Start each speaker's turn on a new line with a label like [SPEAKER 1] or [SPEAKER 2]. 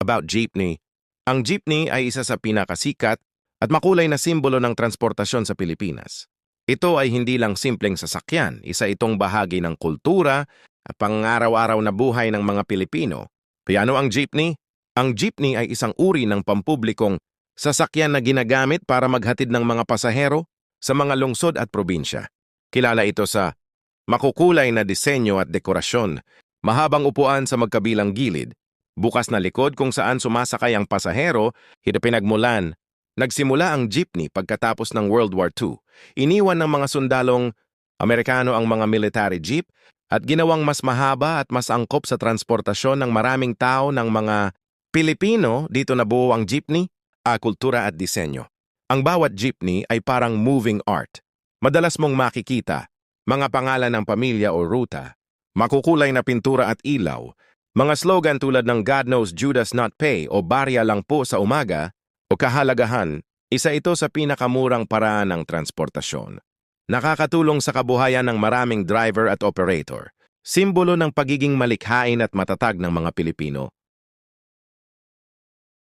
[SPEAKER 1] about jeepney. Ang jeepney ay isa sa pinakasikat at makulay na simbolo ng transportasyon sa Pilipinas. Ito ay hindi lang simpleng sasakyan, isa itong bahagi ng kultura at pang-araw-araw na buhay ng mga Pilipino. Kaya ano ang jeepney? Ang jeepney ay isang uri ng pampublikong sasakyan na ginagamit para maghatid ng mga pasahero sa mga lungsod at probinsya. Kilala ito sa makukulay na disenyo at dekorasyon, mahabang upuan sa magkabilang gilid, bukas na likod kung saan sumasakay ang pasahero, pinagmulan. Nagsimula ang jeepney pagkatapos ng World War II. Iniwan ng mga sundalong Amerikano ang mga military jeep at ginawang mas mahaba at mas angkop sa transportasyon ng maraming tao ng mga Pilipino. Dito nabuo ang jeepney, kultura at disenyo. Ang bawat jeepney ay parang moving art. Madalas mong makikita mga pangalan ng pamilya o ruta, makukulay na pintura at ilaw, mga slogan tulad ng God knows Judas not pay o barya lang po sa umaga o kahalagahan. Isa ito sa pinakamurang paraan ng transportasyon. Nakakatulong sa kabuhayan ng maraming driver at operator. Simbolo ng pagiging malikhain at matatag ng mga Pilipino.